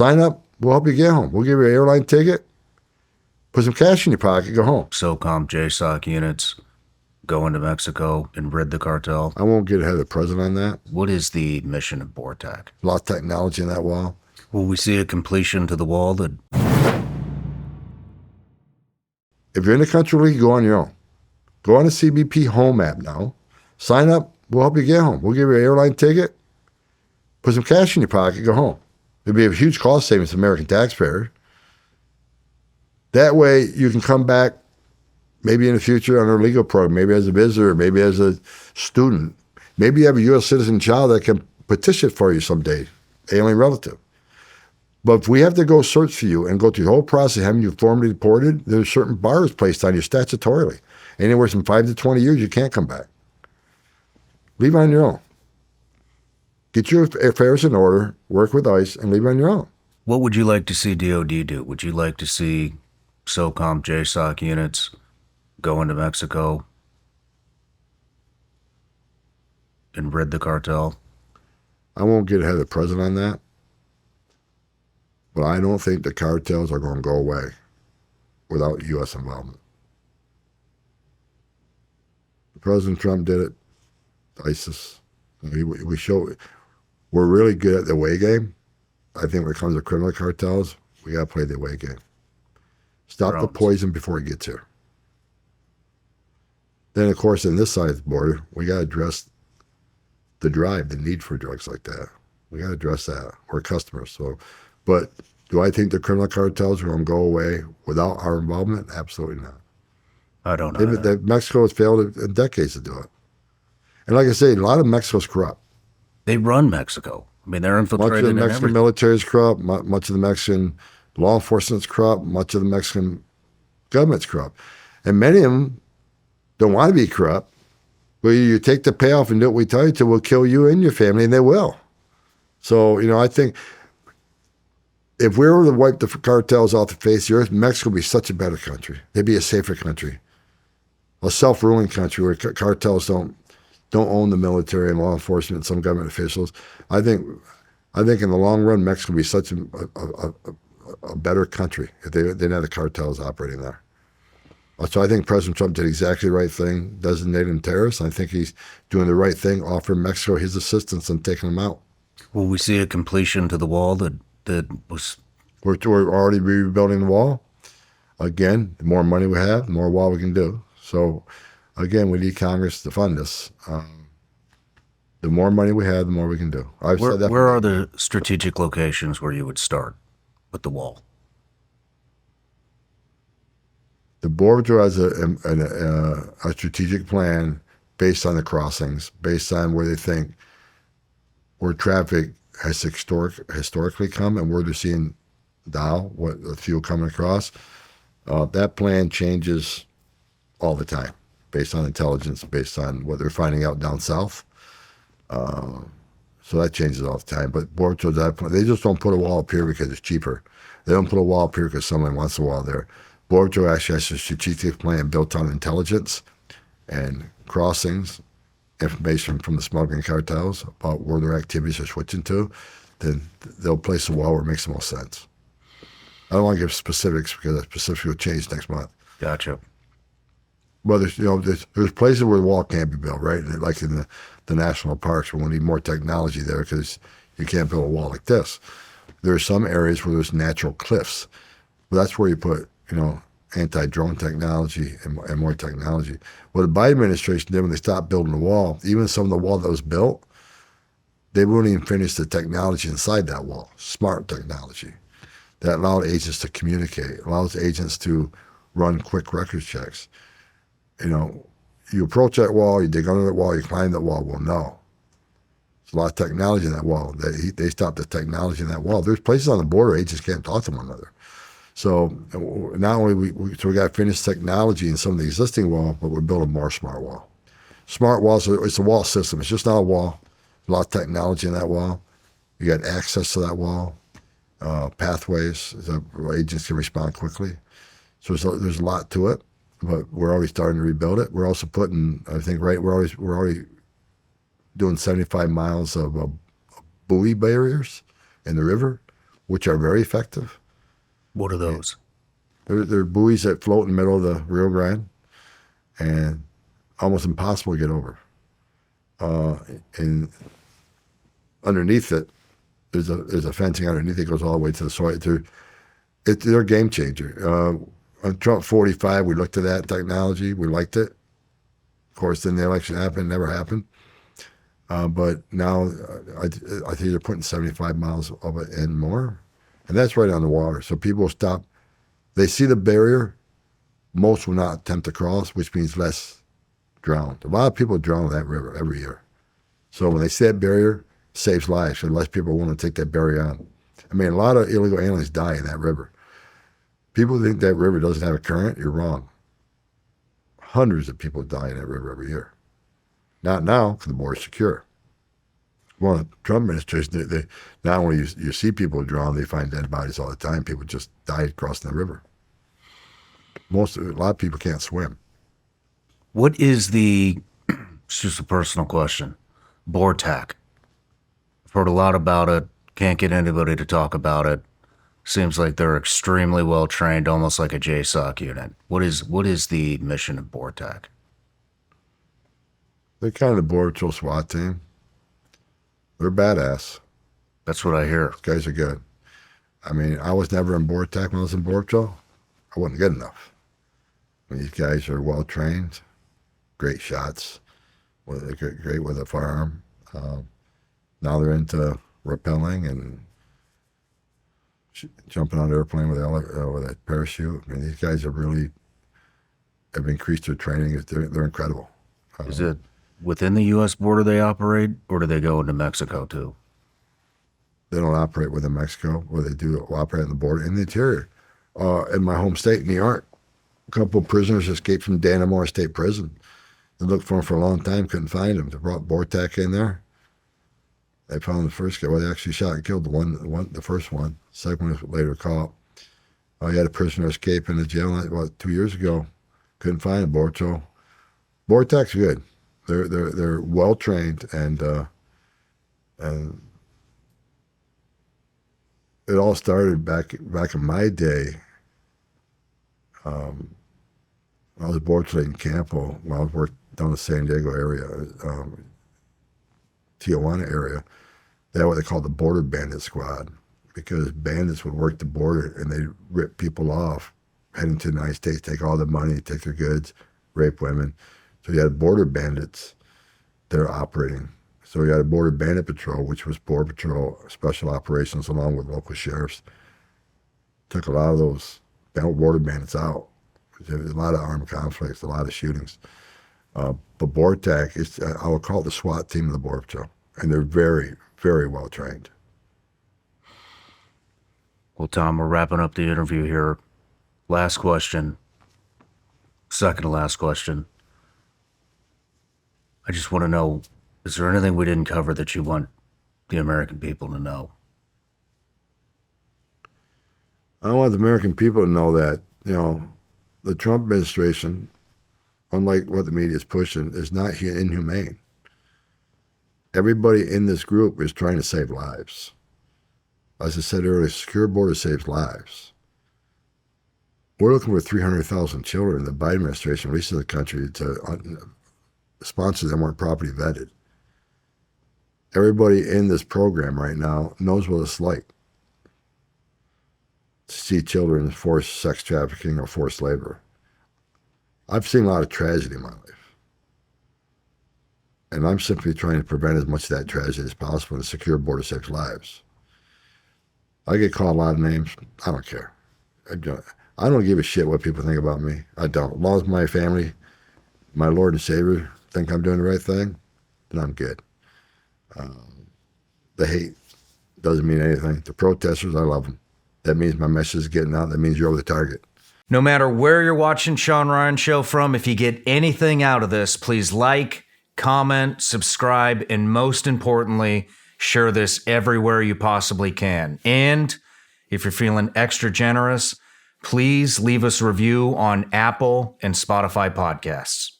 Sign up. We'll help you get home. We'll give you an airline ticket. Put some cash in your pocket. Go home. SOCOM JSOC units go into Mexico and rid the cartel. I won't get ahead of the president on that. What is the mission of BORTAC? A lot of technology in that wall. Will we see a completion to the wall that... If you're in the country league, go on your own. Go on the CBP home app now. Sign up. We'll help you get home. We'll give you an airline ticket. Put some cash in your pocket. Go home. It'd be a huge cost savings to American taxpayers. That way, you can come back maybe in the future on our legal program, maybe as a visitor, maybe as a student. Maybe you have a U.S. citizen child that can petition for you someday, alien relative. But if we have to go search for you and go through the whole process, having you formally deported, there's certain bars placed on you statutorily. Anywhere from 5 to 20 years, you can't come back. Leave on your own. Get your affairs in order, work with ICE, and leave on your own. What would you like to see DOD do? Would you like to see SOCOM JSOC units go into Mexico and rid the cartel? I won't get ahead of the president on that. But I don't think the cartels are going to go away without U.S. involvement. President Trump did it. ISIS. We show we're really good at the away game. I think when it comes to criminal cartels, we got to play the away game. Stop the poison before it gets here. Then, of course, on this side of the border, we got to address the drive, the need for drugs like that. We got to address that. We're customers. So, but do I think the criminal cartels are going to go away without our involvement? Absolutely not. I don't know. Mexico has failed in decades to do it. And like I say, a lot of Mexico's corrupt. They run Mexico. I mean, they're infiltrated in everything. Much of the Mexican military is corrupt. Much of the Mexican law enforcement is corrupt. Much of the Mexican government's corrupt. And many of them don't want to be corrupt. But you take the payoff and do what we tell you to, we'll kill you and your family, and they will. So, I think if we were to wipe the cartels off the face of the earth, Mexico would be such a better country. They'd be a safer country. A self-ruling country where cartels don't own the military and law enforcement and some government officials. I think in the long run, Mexico would be such a better country if they didn't have the cartels operating there. So I think President Trump did exactly the right thing, designating them terrorists. I think he's doing the right thing, offering Mexico his assistance in taking them out. Will we see a completion to the wall that was... We're already rebuilding the wall. Again, the more money we have, the more wall we can do. So, again, we need Congress to fund this. The more money we have, the more we can do. Where are the strategic locations where you would start with the wall? The Border Patrol has a strategic plan based on the crossings, based on where they think where traffic has historically come and where they're seeing now what the fuel coming across. That plan changes all the time, based on intelligence, based on what they're finding out down south. So that changes all the time. But Border Patrol, they just don't put a wall up here because it's cheaper. They don't put a wall up here because someone wants a wall there. Border Patrol actually has a strategic plan built on intelligence and crossings, information from the smuggling cartels about where their activities are switching to. Then they'll place a wall where it makes the most sense. I don't want to give specifics because that specifics will change next month. Gotcha. Well, there's places where the wall can't be built, right? Like in the national parks, where we need more technology there because you can't build a wall like this. There are some areas where there's natural cliffs. Well, that's where you put, anti-drone technology and more technology. What the Biden administration did when they stopped building the wall, even some of the wall that was built, they wouldn't even finish the technology inside that wall, smart technology that allowed agents to communicate, allows agents to run quick records checks. You approach that wall, you dig under that wall, you climb that wall. Well, no. There's a lot of technology in that wall. They stopped the technology in that wall. There's places on the border agents can't talk to one another. So not only we got to finish technology in some of the existing wall, but we're building more smart wall. Smart walls, it's a wall system. It's just not a wall. A lot of technology in that wall. You got access to that wall, pathways that agents can respond quickly. So there's a lot to it, but we're already starting to rebuild it. We're also putting, I think, we're already doing 75 miles of buoy barriers in the river, which are very effective. What are those? They're buoys that float in the middle of the Rio Grande, and almost impossible to get over. And underneath it, there's a fencing underneath it goes all the way to the soil. They're a game changer. On Trump 45, we looked at that technology. We liked it. Of course, then the election happened, never happened. But now I think they're putting 75 miles of it in more. And that's right on the water. So people stop. They see the barrier. Most will not attempt to cross, which means less drowned. A lot of people drown in that river every year. So when they see that barrier, it saves lives, and less people want to take that barrier on. I mean, a lot of illegal aliens die in that river. People think that river doesn't have a current. You're wrong. Hundreds of people die in that river every year. Not now, because the border's secure. Well, the Trump administration, they not only you see people drown, they find dead bodies all the time. People just die crossing the river. A lot of people can't swim. What is it's just a personal question, BORTAC? I've heard a lot about it. Can't get anybody to talk about it. Seems like they're extremely well trained, almost like a JSOC unit. What is the mission of BORTAC? They're kind of the Border Patrol SWAT team. They're badass. That's what I hear. Those guys are good. I mean, I was never in BORTAC when I was in Border Patrol. I wasn't good enough. I mean, these guys are well trained, great shots, great with a firearm. Now they're into rappelling and jumping on an airplane with a parachute. I mean, these guys have increased their training. They're incredible. Is it within the U.S. border they operate, or do they go into Mexico too? They don't operate within Mexico, or they do operate on the border in the interior. In my home state, New York, a couple of prisoners escaped from Dannemora State Prison. They looked for them for a long time, couldn't find them. They brought BORTAC in there. They found the first guy. Well, they actually shot and killed the first one. The second one was later caught. You had a prisoner escape in the jail about 2 years ago. Couldn't find him. So BORTAC's good. They're well trained, and it all started back in my day. I was board in Campo when I was working down the San Diego area, Tijuana area. They had what they called the Border Bandit Squad, because bandits would work the border and they'd rip people off, head into the United States, take all their money, take their goods, rape women. So you had border bandits that are operating. So you had a Border Bandit Patrol, which was Border Patrol Special Operations along with local sheriffs. Took a lot of those border bandits out. There was a lot of armed conflicts, a lot of shootings. But BORTAC, I would call it the SWAT team of the Border Patrol. And they're very, very well trained. Well, Tom, we're wrapping up the interview here. Last question. Second to last question. I just want to know, is there anything we didn't cover that you want the American people to know? I want the American people to know that, the Trump administration, unlike what the media is pushing, is not inhumane. Everybody in this group is trying to save lives. As I said earlier, secure border saves lives. We're looking for 300,000 children. The Biden administration released to the country to sponsor them weren't properly vetted. Everybody in this program right now knows what it's like to see children in forced sex trafficking or forced labor. I've seen a lot of tragedy in my life. And I'm simply trying to prevent as much of that tragedy as possible, and a secure border saves lives. I get called a lot of names. I don't care. I don't give a shit what people think about me. I don't. As long as my family, my Lord and Savior, think I'm doing the right thing, then I'm good. The hate doesn't mean anything. The protesters, I love them. That means my message is getting out. That means you're over the target. No matter where you're watching Shawn Ryan Show from, if you get anything out of this, please like, comment, subscribe, and most importantly, share this everywhere you possibly can. And if you're feeling extra generous, please leave us a review on Apple and Spotify podcasts.